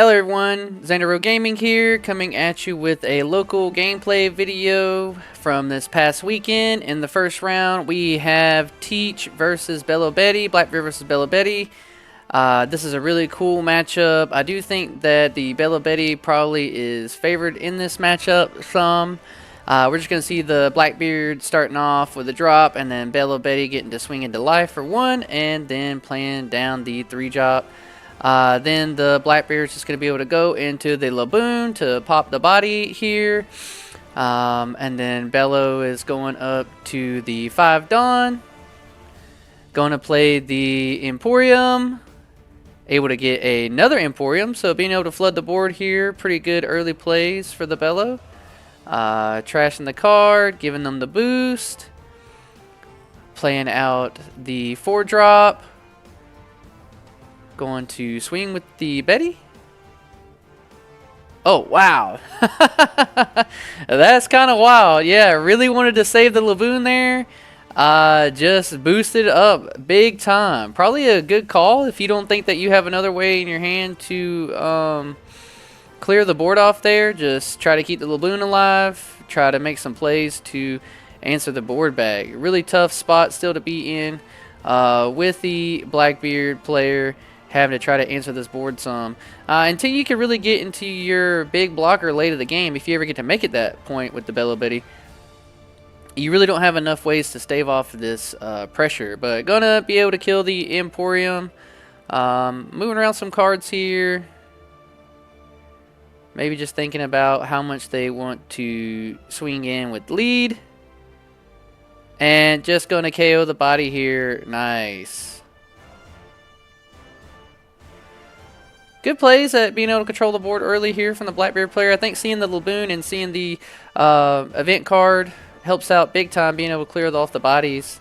Hello everyone, Zoro Gaming here, coming at you with a local gameplay video from this past weekend. In the first round, we have Teach versus Belobetty, Blackbeard versus Belobetty. This is a really cool matchup. I do think that the Belobetty probably is favored in this matchup some. We're just going to see the Blackbeard starting off with a drop, and then Belobetty getting to swing into life for one, and then playing down the 3-drop. Then the Blackbeard is just going to be able to go into the Laboon to pop the body here. And then Bello is going up to the 5 Dawn. Going to play the Emporium. Able to get another Emporium. So being able to flood the board here. Pretty good early plays for the Bello. Trashing the card. Giving them the boost. Playing out the 4-drop. Going to swing with the Betty. Oh, wow. That's kind of wild. Yeah, really wanted to save the Laboon there. Just boosted up big time. Probably a good call if you don't think that you have another way in your hand to clear the board off there. Just try to keep the Laboon alive. Try to make some plays to answer the board back. Really tough spot still to be in with the Blackbeard player. Having to try to answer this board some until you can really get into your big blocker late of the game. If you ever get to make it that point with the Belobetty, you really don't have enough ways to stave off this pressure. But gonna be able to kill the Emporium. Moving around some cards here. Maybe just thinking about how much they want to swing in with lead. And just gonna KO the body here. Nice. Good plays at being able to control the board early here from the Blackbeard player. I think seeing the Laboon and seeing the event card helps out big time, being able to clear off the bodies.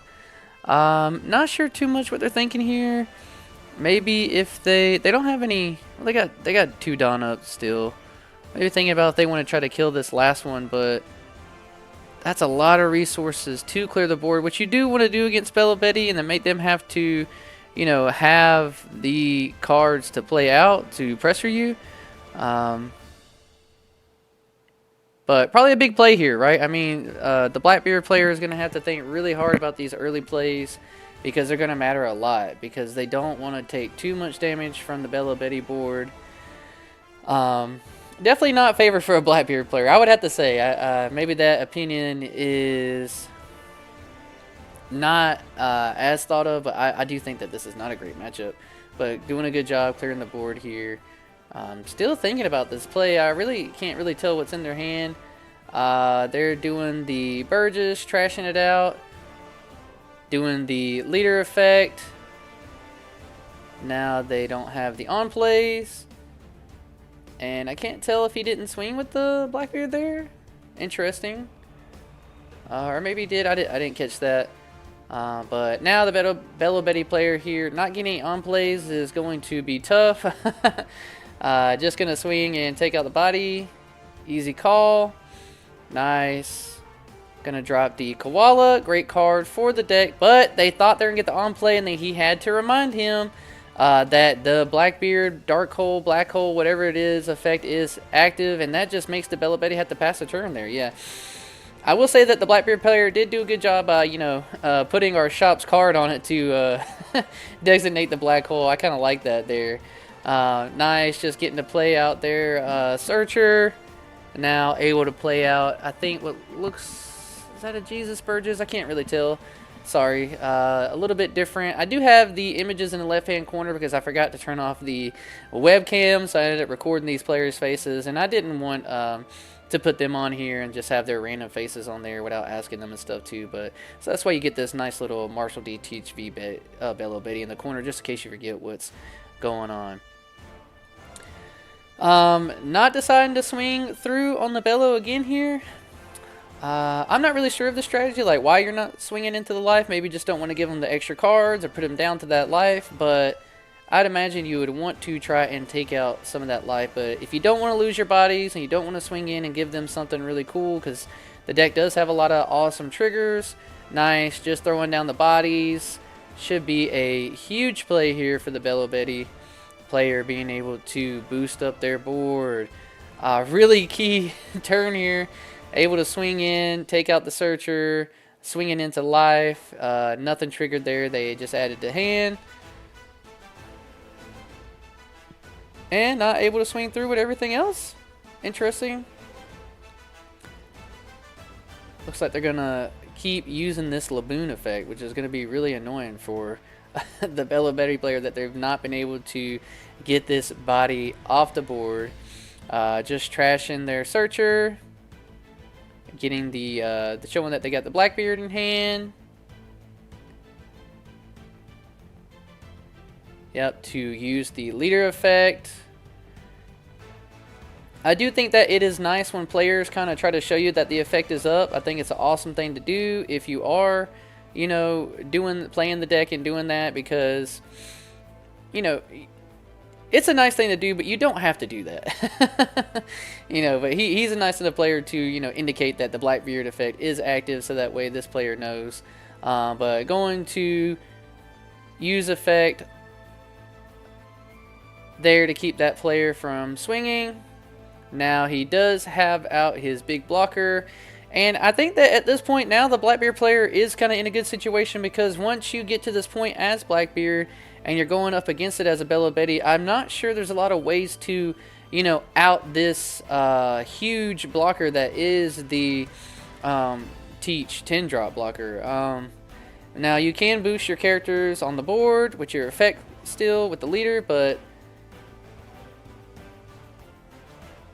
Not sure too much what they're thinking here. Maybe if they don't have any, well, they got 2 Dawn up still. Maybe thinking about if they want to try to kill this last one, but that's a lot of resources to clear the board, which you do want to do against Belobetty, and then make them have to, you know, have the cards to play out to pressure you. But probably a big play here, right? I mean, the Blackbeard player is going to have to think really hard about these early plays because they're going to matter a lot, because they don't want to take too much damage from the Belobetty board. Definitely not favored for a Blackbeard player, I would have to say. Maybe that opinion is not as thought of, but I do think that this is not a great matchup. But doing a good job clearing the board here. Still thinking about this play. I really can't really tell what's in their hand. They're doing the Burgess, trashing it out. Doing the leader effect. Now they don't have the on plays. And I can't tell if he didn't swing with the Blackbeard there. Interesting. Or maybe he did. I didn't catch that. But now the Belobetty player here not getting any on plays is going to be tough. Just going to swing and take out the body. Easy call. Nice. Going to drop the Koala. Great card for the deck. But they thought they were going to get the on play, and he had to remind him that the Blackbeard, Dark Hole, Black Hole, whatever it is, effect is active. And that just makes the Belobetty have to pass a turn there. Yeah. I will say that the Blackbeard player did do a good job, putting our shop's card on it to designate the black hole. I kind of like that there. Nice, just getting to play out there. Searcher, now able to play out, I think, what looks, is that a Jesus Burgess? I can't really tell. Sorry, a little bit different. I do have the images in the left-hand corner because I forgot to turn off the webcam, so I ended up recording these players' faces, and I didn't want to put them on here and just have their random faces on there without asking them and stuff too. But so that's why you get this nice little marshalldteach v Belobetty in the corner, just in case you forget what's going on. Not deciding to swing through on the Bello again here. I'm not really sure of the strategy, like why you're not swinging into the life. Maybe just don't want to give them the extra cards or put them down to that life, but I'd imagine you would want to try and take out some of that life. But if you don't want to lose your bodies and you don't want to swing in and give them something really cool, because the deck does have a lot of awesome triggers. Nice, just throwing down the bodies. Should be a huge play here for the Belobetty. player being able to boost up their board. Really key turn here. Able to swing in, take out the searcher, swinging into life. Nothing triggered there. They just added to hand. And not able to swing through with everything else. Interesting. Looks like they're going to keep using this Laboon effect, which is going to be really annoying for the belobetty player, that they've not been able to get this body off the board. Just trashing their searcher. Getting the showing that they got the Blackbeard in hand. Yep, to use the leader effect. I do think that it is nice when players kind of try to show you that the effect is up. I think it's an awesome thing to do if you are, you know, playing the deck and doing that, because, you know, it's a nice thing to do, but you don't have to do that. You know, but he's a nice enough player to, you know, indicate that the Blackbeard effect is active, so that way this player knows. But going to use effect there to keep that player from swinging. Now he does have out his big blocker, and I think that at this point now the Blackbeard player is kind of in a good situation, because once you get to this point as Blackbeard and you're going up against it as a belobetty, I'm not sure there's a lot of ways to, you know, out this huge blocker that is the Teach 10 drop blocker. Now you can boost your characters on the board with your effect still with the leader, but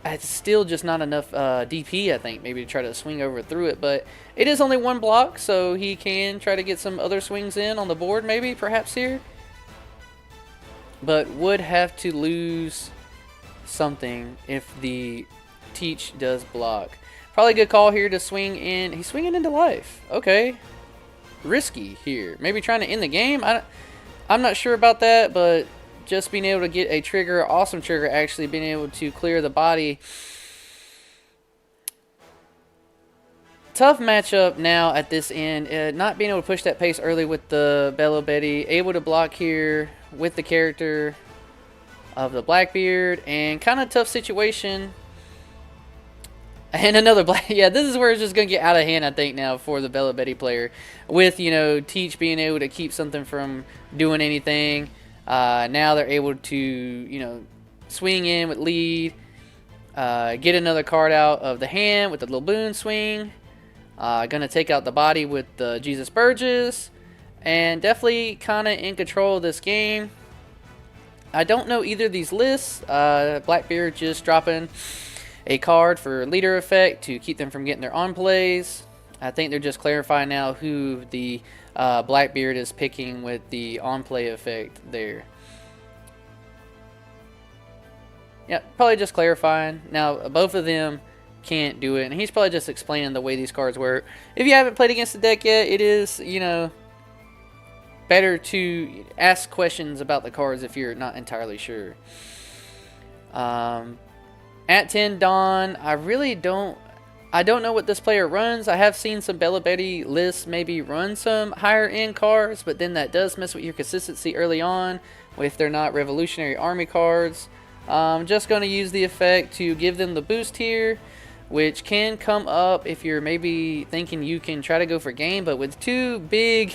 it's still just not enough DP, I think, maybe to try to swing over through it. But it is only one block, so he can try to get some other swings in on the board, maybe, perhaps here. But would have to lose something if the Teach does block. Probably a good call here to swing in. He's swinging into life. Okay. Risky here. Maybe trying to end the game. I'm not sure about that, but just being able to get a trigger, awesome trigger, actually being able to clear the body. Tough matchup now at this end. Not being able to push that pace early with the belobetty. Able to block here with the character of the Blackbeard. And kind of tough situation. And another black. Yeah, this is where it's just going to get out of hand, I think, now for the belobetty player. With, you know, Teach being able to keep something from doing anything. Now they're able to, you know, swing in with lead, get another card out of the hand with the Laboon swing. Gonna take out the body with the Jesus Burgess, and definitely kind of in control of this game. I don't know either of these lists. Blackbeard just dropping a card for leader effect to keep them from getting their on plays. I think they're just clarifying now who the Blackbeard is picking with the on-play effect there. Yeah, probably just clarifying. Now, both of them can't do it, and he's probably just explaining the way these cards work. If you haven't played against the deck yet, it is, you know, better to ask questions about the cards if you're not entirely sure. At 10 Dawn, I don't know what this player runs. I have seen some belobetty lists maybe run some higher end cards, but then that does mess with your consistency early on if they're not Revolutionary Army cards. I'm just going to use the effect to give them the boost here, which can come up if you're maybe thinking you can try to go for game, but with two big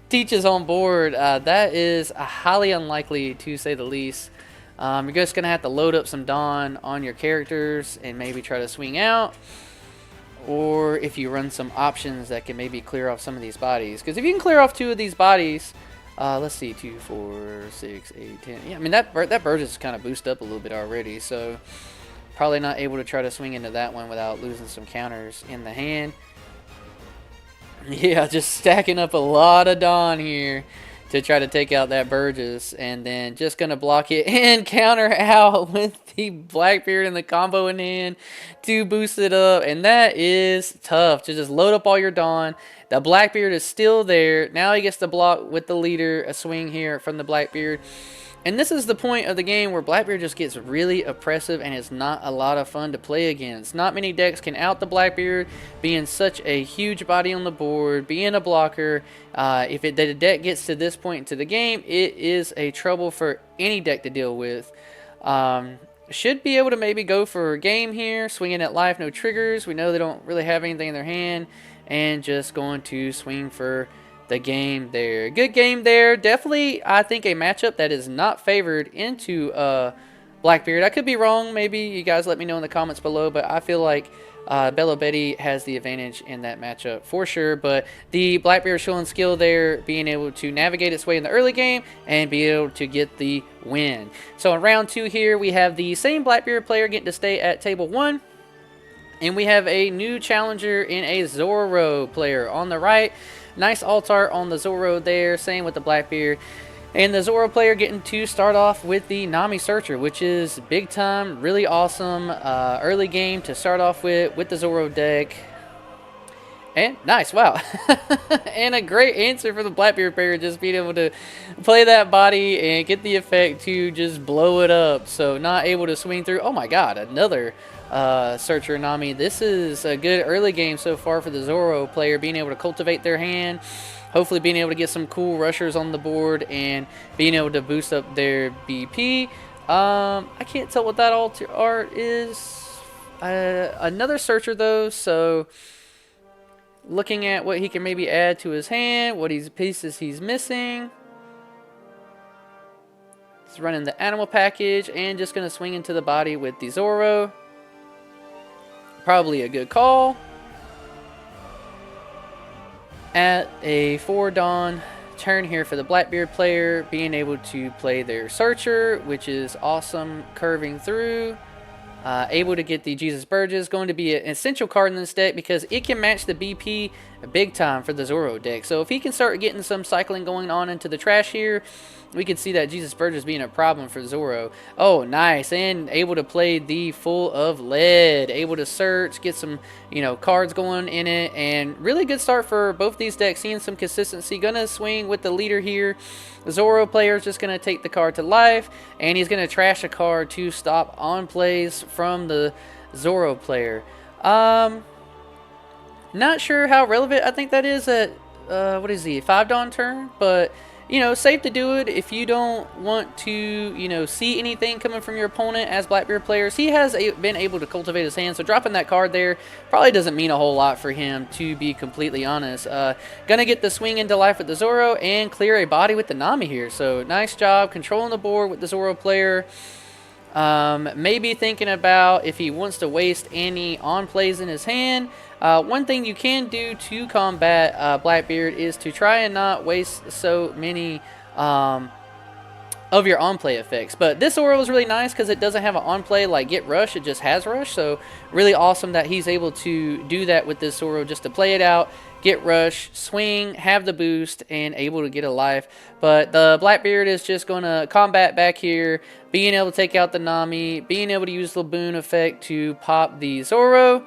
Teaches on board, that is highly unlikely to say the least. You're just going to have to load up some Dawn on your characters and maybe try to swing out. Or if you run some options that can maybe clear off some of these bodies. Because if you can clear off two of these bodies, let's see, 2, 4, 6, 8, 10. Yeah, I mean, that Burgess is kind of boosted up a little bit already. So probably not able to try to swing into that one without losing some counters in the hand. Yeah, just stacking up a lot of Dawn here to try to take out that Burgess, and then just going to block it and counter out with the Blackbeard and the combo in hand to boost it up. And that is tough to just load up all your Dawn. The Blackbeard is still there. Now he gets to block with the leader, a swing here from the Blackbeard. And this is the point of the game where Blackbeard just gets really oppressive and is not a lot of fun to play against. Not many decks can out the Blackbeard, being such a huge body on the board, being a blocker. If the deck gets to this point into the game, it is a trouble for any deck to deal with. Should be able to maybe go for a game here, swinging at life, no triggers. We know they don't really have anything in their hand, and just going to swing for the game there. Good game there. Definitely, I think, a matchup that is not favored into Blackbeard. I could be wrong. Maybe you guys let me know in the comments below, but I feel like belobetty has the advantage in that matchup for sure. But the Blackbeard showing skill there, being able to navigate its way in the early game and be able to get the win. So in round 2 here, we have the same Blackbeard player getting to stay at table 1. And we have a new challenger in a Zoro player on the right. Nice alt art on the Zoro there, same with the Blackbeard. And the Zoro player getting to start off with the Nami Searcher, which is big time, really awesome early game to start off with the Zoro deck. And nice, wow. And a great answer for the Blackbeard player, just being able to play that body and get the effect to just blow it up. So not able to swing through. Oh my god, another Searcher Nami. This is a good early game so far for the Zoro player, being able to cultivate their hand, hopefully being able to get some cool rushers on the board and being able to boost up their BP. I can't tell what that alt art is. Another Searcher though, so looking at what he can maybe add to his hand, what pieces he's missing. He's running the animal package and just going to swing into the body with the Zoro. Probably a good call. At a 4 Dawn turn here for the Blackbeard player, being able to play their Searcher, which is awesome, curving through. Able to get the Jesus Burgess, going to be an essential card in this deck because it can match the BP big time for the Zoro deck. So if he can start getting some cycling going on into the trash here, we could see that Jesus Burgess being a problem for Zoro. Oh, nice. And able to play the Full of Lead. Able to search, get some, cards going in it. And really good start for both these decks, seeing some consistency. Gonna swing with the leader here. The Zoro player is just going to take the card to life, and he's going to trash a card to stop on plays from the Zoro player. Not sure how relevant I think that is at, what is he, 5 Dawn turn, but safe to do it if you don't want to, see anything coming from your opponent as Blackbeard players. He has been able to cultivate his hand, so dropping that card there probably doesn't mean a whole lot for him, to be completely honest. Gonna get the swing into life with the Zoro and clear a body with the Nami here. So nice job controlling the board with the Zoro player. Maybe thinking about if he wants to waste any on plays in his hand. One thing you can do to combat Blackbeard is to try and not waste so many of your on-play effects. But this Zoro is really nice because it doesn't have an on-play like Get Rush, it just has Rush. So really awesome that he's able to do that with this Zoro, just to play it out, get Rush, swing, have the boost, and able to get a life. But the Blackbeard is just going to combat back here, being able to take out the Nami, being able to use the Boon effect to pop the Zoro.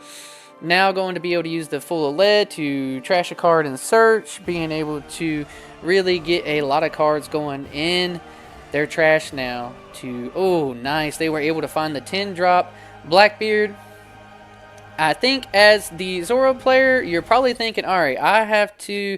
Now going to be able to use the Full of Lead to trash a card and search, being able to really get a lot of cards going in their trash now to, oh nice, they were able to find the 10 drop Blackbeard. I think as the Zoro player, you're probably thinking, alright, I have to,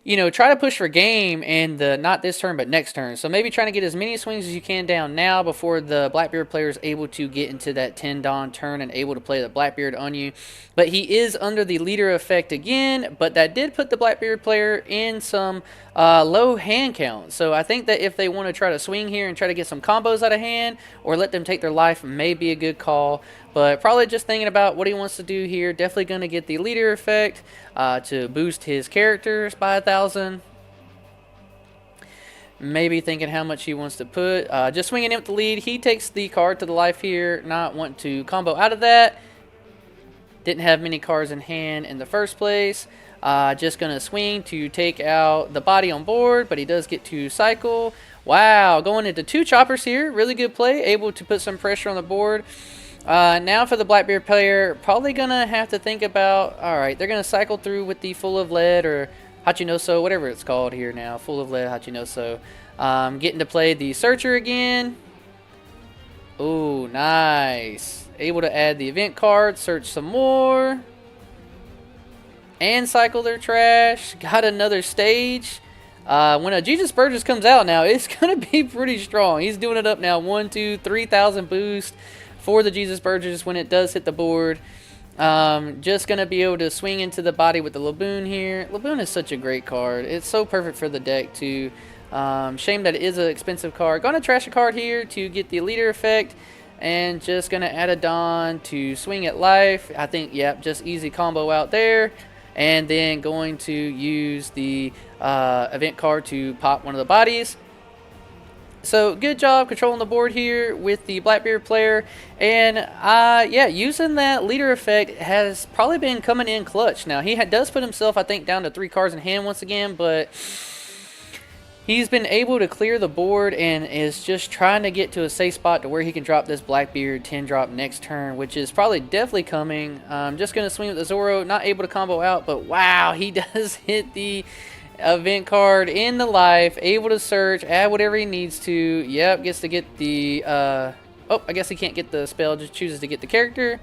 try to push for game, and not this turn, but next turn. So maybe trying to get as many swings as you can down now before the Blackbeard player is able to get into that 10 Dawn turn and able to play the Blackbeard on you. But he is under the leader effect again, but that did put the Blackbeard player in some low hand count. So I think that if they want to try to swing here and try to get some combos out of hand, or let them take their life, may be a good call. But probably just thinking about what he wants to do here. Definitely going to get the leader effect to boost his characters by 1,000. Maybe thinking how much he wants to put. Just swinging in with the lead. He takes the card to the life here. Not want to combo out of that. Didn't have many cards in hand in the first place. Just going to swing to take out the body on board. But he does get to cycle. Wow, going into 2 choppers here. Really good play. Able to put some pressure on the board. Now for the Blackbeard player, probably going to have to think about, alright, they're going to cycle through with the Full of Lead, or Hachinoso, whatever it's called here now. Full of Lead Hachinoso. Getting to play the Searcher again. Ooh, nice. Able to add the event card, search some more. And cycle their trash. Got another stage. When a Jesus Burgess comes out now, it's going to be pretty strong. He's doing it up now. 1, 2, 3,000 boost for the Jesus Burgess when it does hit the board. Just going to be able to swing into the body with the Laboon here. Laboon is such a great card. It's so perfect for the deck too. Shame that it is an expensive card. Going to trash a card here to get the leader effect. And just going to add a Don to swing at life. I think, yep, just easy combo out there. And then going to use the event card to pop one of the bodies. So good job controlling the board here with the Blackbeard player. And yeah, using that leader effect has probably been coming in clutch. Now he does put himself, I think, down to 3 cards in hand once again, but he's been able to clear the board and is just trying to get to a safe spot to where he can drop this Blackbeard 10 drop next turn, which is probably definitely coming. Just going to swing with the Zoro, not able to combo out, but wow, he does hit the event card in the life, able to search, add whatever he needs to. Yep, gets to get the, oh, I guess he can't get the spell, just chooses to get the character.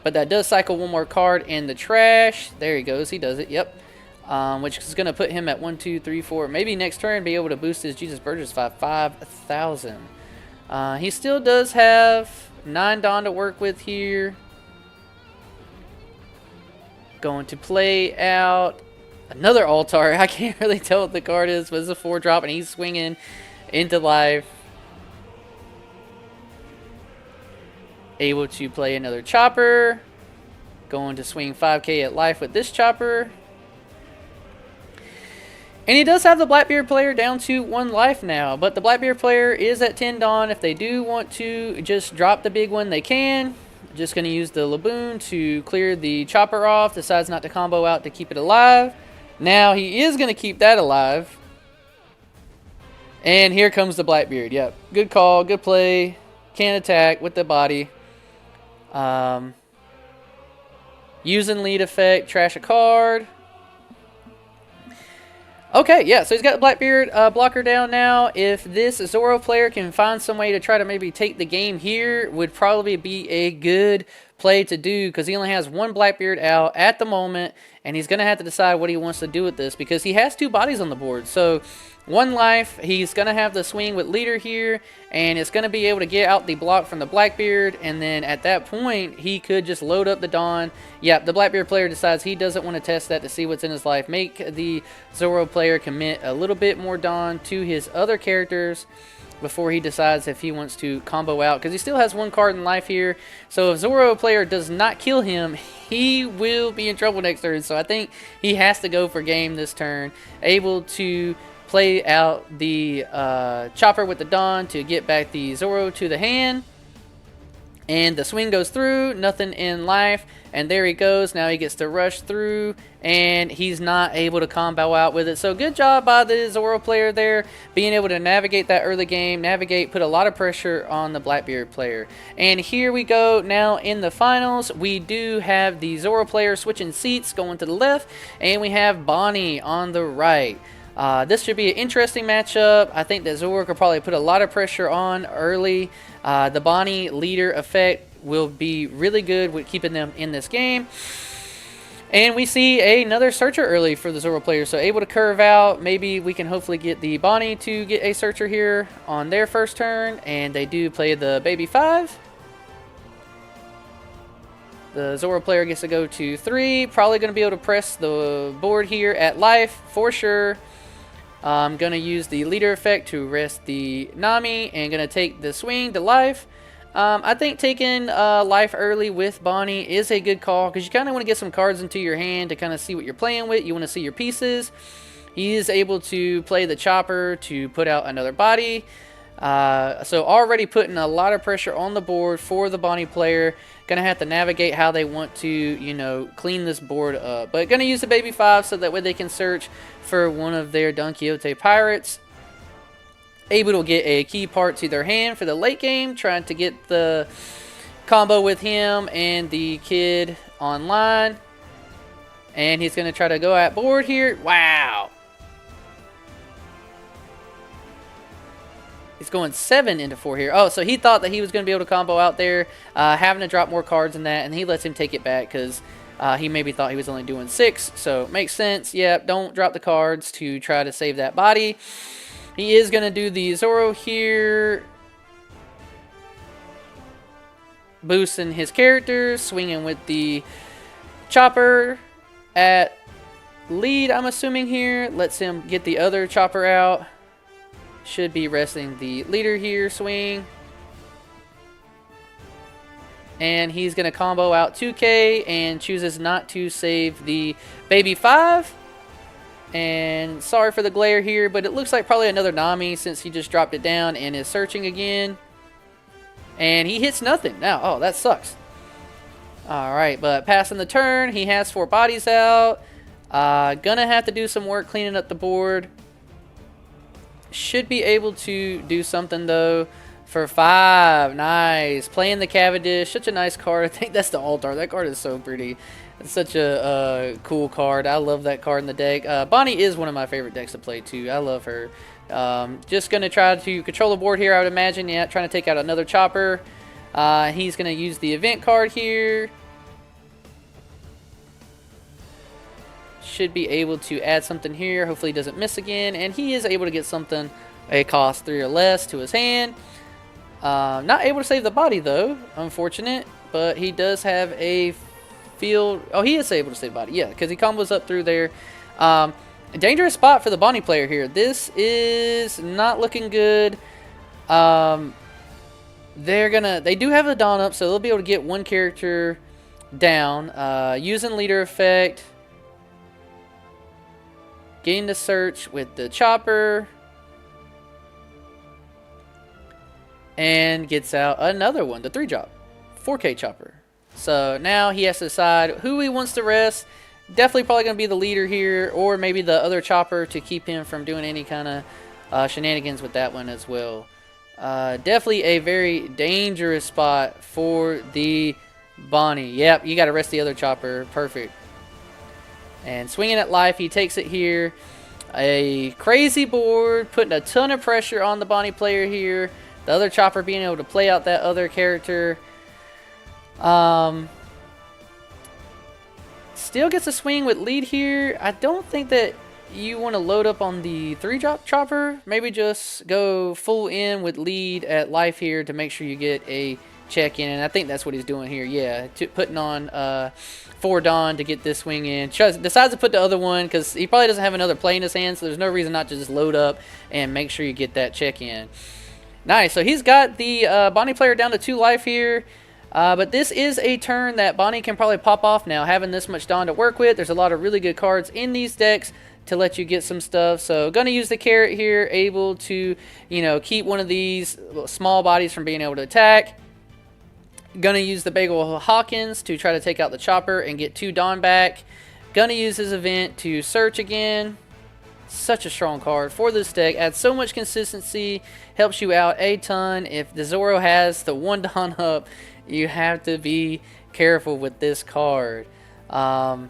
But that does cycle one more card in the trash. There he goes, he does it, yep. Which is going to put him at 1, 2, 3, 4. Maybe next turn be able to boost his Jesus Burgess by 5,000. He still does have 9 Dawn to work with here. Going to play out another Altar. I can't really tell what the card is, but it's a 4 drop and he's swinging into life. Able to play another Chopper. Going to swing 5k at life with this Chopper. And he does have the Blackbeard player down to 1 life now, but the Blackbeard player is at 10 Dawn. If they do want to just drop the big one, they can. Just going to use the Laboon to clear the Chopper off. Decides not to combo out to keep it alive. Now he is going to keep that alive. And here comes the Blackbeard. Yep, good call, good play. Can attack with the body. Using lead effect, trash a card. Okay, yeah, so he's got the Blackbeard blocker down now. If this Zoro player can find some way to try to maybe take the game here, would probably be a good play to do, because he only has 1 Blackbeard out at the moment, and he's going to have to decide what he wants to do with this, because he has 2 bodies on the board. So 1 life, he's going to have the swing with leader here, and it's going to be able to get out the block from the Blackbeard, and then at that point, he could just load up the Dawn. Yeah, the Blackbeard player decides he doesn't want to test that to see what's in his life. Make the Zoro player commit a little bit more Dawn to his other characters before he decides if he wants to combo out, because he still has 1 card in life here. So if Zoro player does not kill him, he will be in trouble next turn. So I think he has to go for game this turn, able to play out the Chopper with the Dawn to get back the Zoro to the hand. And the swing goes through, nothing in life, and there he goes. Now he gets to rush through, and he's not able to combo out with it. So good job by the Zoro player there, being able to navigate that early game, put a lot of pressure on the Blackbeard player. And here we go now in the finals. We do have the Zoro player switching seats, going to the left, and we have Bonney on the right. This should be an interesting matchup. I think that Zoro could probably put a lot of pressure on early. The Bonney leader effect will be really good with keeping them in this game. And we see another Searcher early for the Zoro player, so able to curve out. Maybe we can hopefully get the Bonney to get a Searcher here on their first turn. And they do play the Baby 5. The Zoro player gets to go to 3. Probably going to be able to press the board here at life for sure. I'm going to use the leader effect to rest the Nami and going to take the swing to life. I think taking life early with Bonney is a good call, because you kind of want to get some cards into your hand to kind of see what you're playing with. You want to see your pieces. He is able to play the Chopper to put out another body. So already putting a lot of pressure on the board for the Bonney player. Going to have to navigate how they want to, you know, clean this board up. But going to use the Baby 5 so that way they can search for one of their Don Quixote pirates. Able to get a key part to their hand for the late game. Trying to get the combo with him and the kid online. And he's going to try to go at board here. Wow. He's going 7 into 4 here. Oh, so he thought that he was going to be able to combo out there, having to drop more cards than that, and he lets him take it back because he maybe thought he was only doing 6. So makes sense. Yep, don't drop the cards to try to save that body. He is going to do the Zoro here, boosting his character, swinging with the chopper at lead, I'm assuming here. Lets him get the other chopper out. Should be resting the leader here, swing. And he's going to combo out 2K and chooses not to save the baby 5. And sorry for the glare here, but it looks like probably another Nami since he just dropped it down and is searching again. And he hits nothing now. Oh, that sucks. Alright, but passing the turn, he has 4 bodies out. Gonna have to do some work cleaning up the board. Should be able to do something though for 5. Nice. Playing the Cavendish. Such a nice card. I think that's the Altar. That card is so pretty. It's such a cool card. I love that card in the deck. Bonney is one of my favorite decks to play too. I love her. Just going to try to control the board here, I would imagine. Yeah, trying to take out another chopper. He's going to use the event card here. Should be able to add something here. Hopefully he doesn't miss again. And he is able to get something a cost 3 or less to his hand. Not able to save the body though. Unfortunate. But he does have a field. Oh, he is able to save the body. Yeah, because he combos up through there. A dangerous spot for the Bonney player here. This is not looking good. They do have the Dawn up, so they'll be able to get one character down. Using leader effect. Getting the search with the chopper. And gets out another one, the 3-drop. 4K chopper. So now he has to decide who he wants to rest. Definitely probably going to be the leader here, or maybe the other chopper to keep him from doing any kind of shenanigans with that one as well. Definitely a very dangerous spot for the Bonney. Yep, you got to rest the other chopper. Perfect. And swinging at life, he takes it here. A crazy board, putting a ton of pressure on the Bonney player here. The other chopper being able to play out that other character. Still gets a swing with lead here. I don't think that you want to load up on the 3-drop chopper. Maybe just go full in with lead at life here to make sure you get a check in. And I think that's what he's doing here. Yeah, putting on 4 Dawn to get this swing in. Decides to put the other one because he probably doesn't have another play in his hand. So there's no reason not to just load up and make sure you get that check in. Nice. So he's got the Bonney player down to 2 life here. But this is a turn that Bonney can probably pop off now, having this much Dawn to work with. There's a lot of really good cards in these decks to let you get some stuff. So going to use the carrot here, able to, keep one of these small bodies from being able to attack. Going to use the Bagel Hawkins to try to take out the chopper and get 2 Dawn back. Going to use his event to search again. Such a strong card for this deck. Adds so much consistency, helps you out a ton. If the Zoro has the 1 Dawn up, you have to be careful with this card. I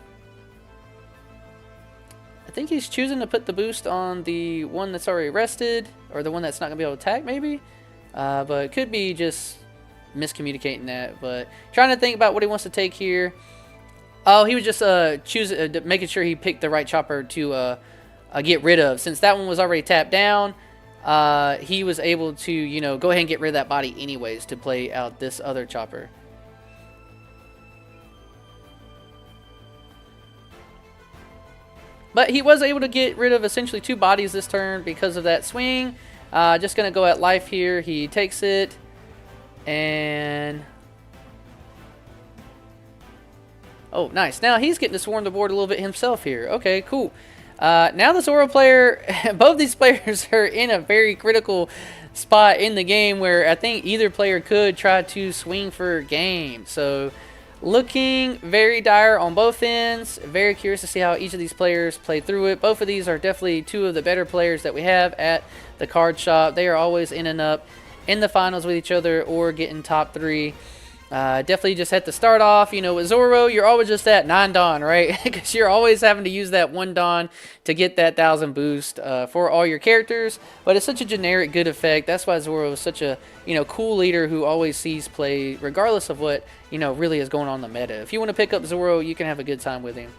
think he's choosing to put the boost on the one that's already rested, or the one that's not going to be able to attack maybe. But it could be just miscommunicating that. But trying to think about what he wants to take here. Oh, he was just making sure he picked the right chopper to get rid of. Since that one was already tapped down, he was able to, go ahead and get rid of that body anyways to play out this other chopper. But he was able to get rid of essentially 2 bodies this turn because of that swing. Just going to go at life here. He takes it. And... oh, nice. Now he's getting to swarm the board a little bit himself here. Okay, cool. Now the Zoro player, both these players are in a very critical spot in the game where I think either player could try to swing for game. So looking very dire on both ends. Very curious to see how each of these players play through it. Both of these are definitely 2 of the better players that we have at the card shop. They are always in and up in the finals with each other or getting top 3. Definitely just had to start off, you know, with Zoro, you're always just at 9 Dawn, right? Because you're always having to use that 1 Dawn to get that 1000 boost for all your characters. But it's such a generic good effect. That's why Zoro is such a, you know, cool leader who always sees play regardless of what, you know, really is going on in the meta. If you want to pick up Zoro, you can have a good time with him.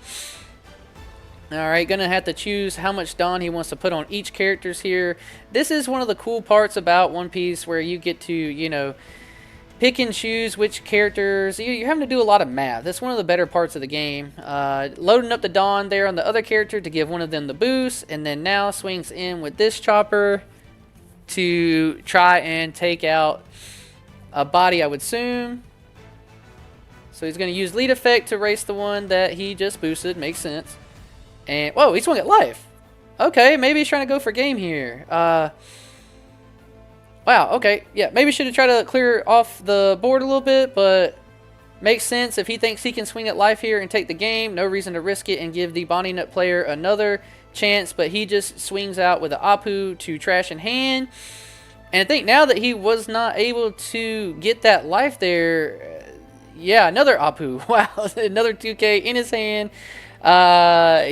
Alright, gonna have to choose how much Dawn he wants to put on each characters here. This is one of the cool parts about One Piece where you get to, you know, pick and choose which characters. You're having to do a lot of math. That's one of the better parts of the game. Loading up the Dawn there on the other character to give one of them the boost, and then now swings in with this chopper to try and take out a body, I would assume. So he's going to use lead effect to race the one that he just boosted. Makes sense. And whoa, he swung at life. Okay, maybe he's trying to go for game here. Wow, okay. Yeah, maybe should have tried to clear off the board a little bit, but makes sense. If he thinks he can swing at life here and take the game, no reason to risk it and give the Bonney Nut player another chance, but he just swings out with an Apu to trash in hand. And I think now that he was not able to get that life there, yeah, another Apu. Wow, another 2K in his hand.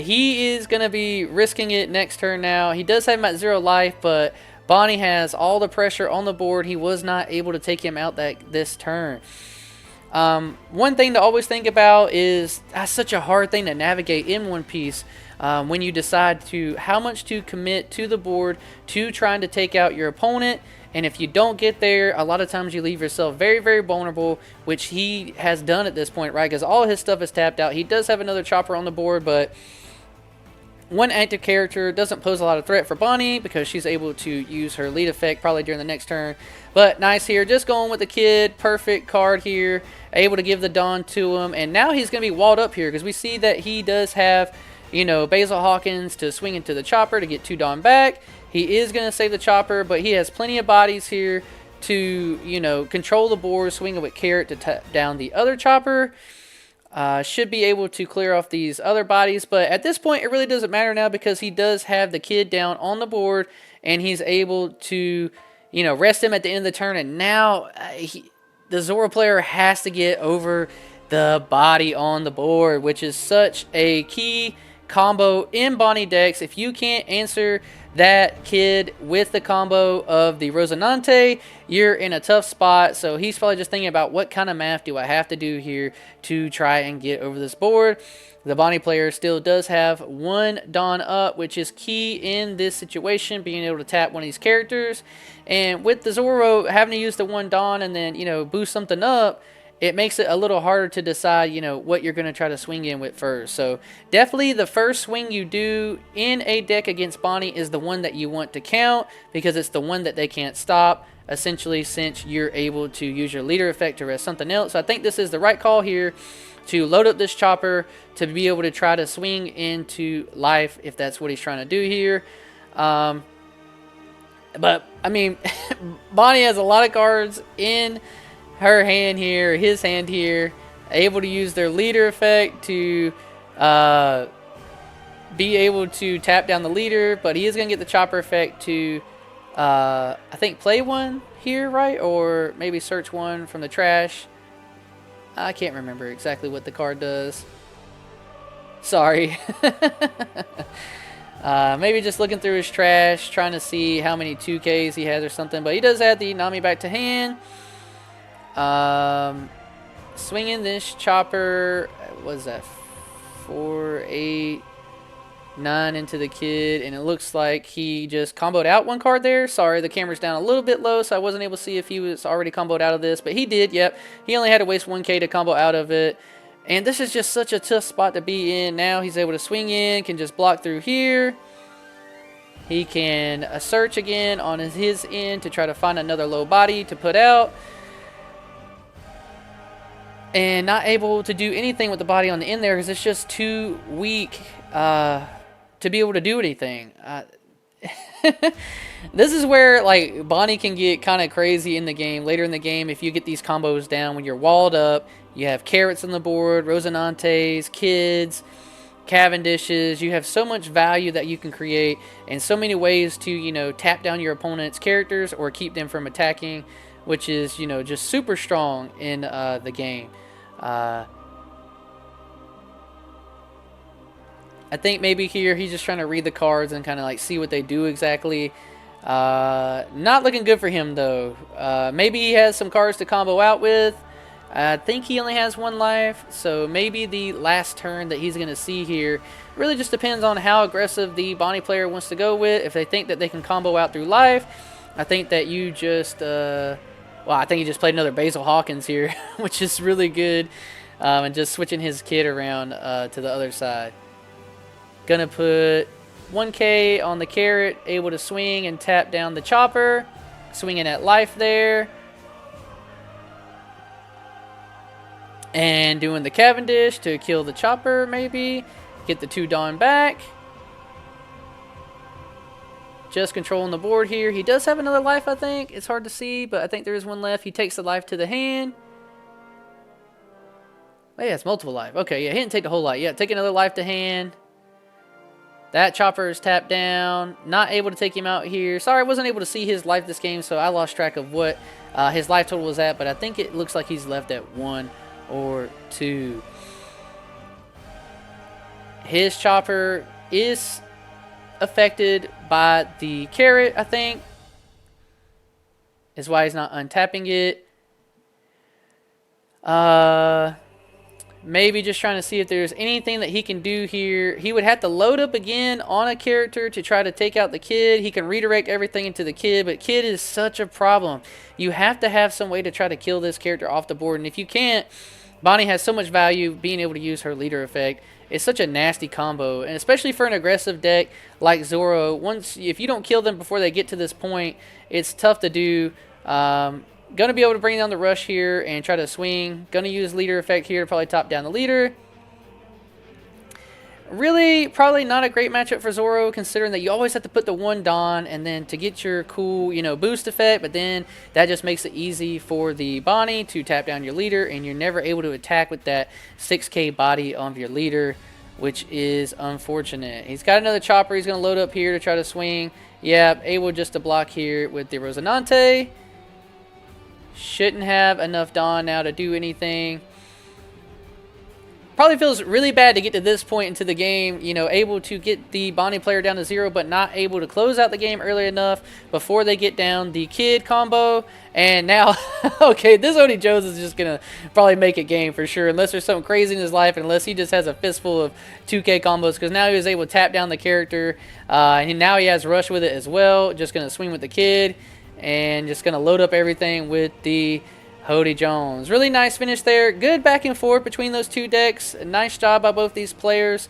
He is going to be risking it next turn now. He does have him at 0 life, but Bonney has all the pressure on the board. He was not able to take him out this turn. One thing to always think about is that's such a hard thing to navigate in One Piece when you decide to how much to commit to the board to trying to take out your opponent. And if you don't get there, a lot of times you leave yourself very, very vulnerable, which he has done at this point, right? Because all his stuff is tapped out. He does have another chopper on the board, but one active character doesn't pose a lot of threat for Bonney because she's able to use her lead effect probably during the next turn. But nice here, just going with the kid. Perfect card here. Able to give the Dawn to him. And now he's going to be walled up here because we see that he does have, you know, Basil Hawkins to swing into the chopper to get 2 Dawn back. He is going to save the chopper, but he has plenty of bodies here to, you know, control the board, swing it with Carrot to tap down the other chopper. Should be able to clear off these other bodies, but at this point it really doesn't matter now because he does have the kid down on the board and he's able to, you know, rest him at the end of the turn. And now the Zoro player has to get over the body on the board, which is such a key combo in Bonney decks. If you can't answer that kid with the combo of the Rosinante, you're in a tough spot. So he's probably just thinking about what kind of math do I have to do here to try and get over this board. The Bonney player still does have 1 Dawn up, which is key in this situation, being able to tap one of these characters. And with the Zoro having to use the 1 Dawn and then, you know, boost something up, it makes it a little harder to decide, you know, what you're going to try to swing in with first. So definitely the first swing you do in a deck against Bonney is the one that you want to count because it's the one that they can't stop, essentially, since you're able to use your leader effect to rest something else. So I think this is the right call here to load up this chopper to be able to try to swing into life if that's what he's trying to do here. But, I mean, Bonney has a lot of cards in her hand here, his hand here, able to use their leader effect to be able to tap down the leader, but he is going to get the chopper effect to, I think, play one here, right? Or maybe search one from the trash. I can't remember exactly what the card does. Sorry. Maybe just looking through his trash, trying to see how many 2Ks he has or something, but he does add the Nami back to hand. Swinging this chopper, what is that, 4, 8, 9 into the kid, and it looks like he just comboed out 1 card there. Sorry, the camera's down a little bit low, so I wasn't able to see if he was already comboed out of this, but he did. Yep, he only had to waste 1K to combo out of it, and this is just such a tough spot to be in. Now he's able to swing in, can just block through here. He can search again on his end to try to find another low body to put out. And not able to do anything with the body on the end there because it's just too weak to be able to do anything. This is where, like, Bonney can get kind of crazy in the game. Later in the game, if you get these combos down when you're walled up, you have Carrots on the board, Rosinantes, Kids, Cavendishes. You have so much value that you can create and so many ways to, you know, tap down your opponent's characters or keep them from attacking which is, you know, just super strong in the game. I think maybe here he's just trying to read the cards and kind of like see what they do exactly. Not looking good for him though. Maybe he has some cards to combo out with. I think he only has 1 life, so maybe the last turn that he's going to see here really just depends on how aggressive the Bonney player wants to go with. If they think that they can combo out through life, I think that you just, well, I think he just played another Basil Hawkins here, which is really good, and just switching his kid around to the other side. Gonna put 1K on the carrot, able to swing and tap down the chopper, swinging at life there. And doing the Cavendish to kill the chopper, maybe. Get the 2 Dawn back. Just controlling the board here. He does have another life, I think. It's hard to see, but I think there is 1 left. He takes the life to the hand. Oh, yeah, it's multiple life. Okay, yeah, he didn't take the whole life. Yeah, take another life to hand. That chopper is tapped down. Not able to take him out here. Sorry, I wasn't able to see his life this game, so I lost track of what his life total was at, but I think it looks like he's left at 1 or 2. His chopper is affected by the carrot, I think. Is why he's not untapping it. Maybe just trying to see if there's anything that he can do here. He would have to load up again on a character to try to take out the kid. He can redirect everything into the kid, but kid is such a problem. You have to have some way to try to kill this character off the board, and if you can't, Bonney has so much value being able to use her leader effect. It's such a nasty combo, and especially for an aggressive deck like Zoro, if you don't kill them before they get to this point, it's tough to do. Going to be able to bring down the rush here and try to swing. Going to use leader effect here to probably top down the leader. Really, probably not a great matchup for Zoro, considering that you always have to put the 1 Dawn and then to get your cool, you know, boost effect, but then that just makes it easy for the Bonney to tap down your leader, and you're never able to attack with that 6K body of your leader, which is unfortunate. He's got another chopper. He's going to load up here to try to swing. Yeah, able just to block here with the Rosinante. Shouldn't have enough Dawn now to do anything. Probably feels really bad to get to this point into the game, you know, able to get the Bonney player down to 0, but not able to close out the game early enough before they get down the kid combo. And now, okay, this Oni Jones is just going to probably make it game for sure, unless there's something crazy in his life, unless he just has a fistful of 2K combos, because now he was able to tap down the character, and now he has rush with it as well. Just going to swing with the kid. And just going to load up everything with the Hody Jones. Really nice finish there. Good back and forth between those 2 decks. Nice job by both these players.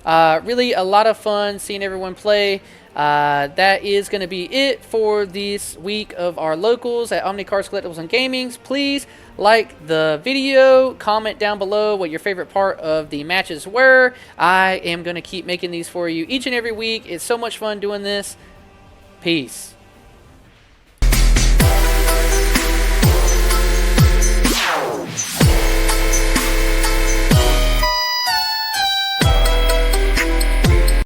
Really a lot of fun seeing everyone play. That is going to be it for this week of our locals at Omnicardscollectables&gaming. Please like the video. Comment down below what your favorite part of the matches were. I am going to keep making these for you each and every week. It's so much fun doing this. Peace.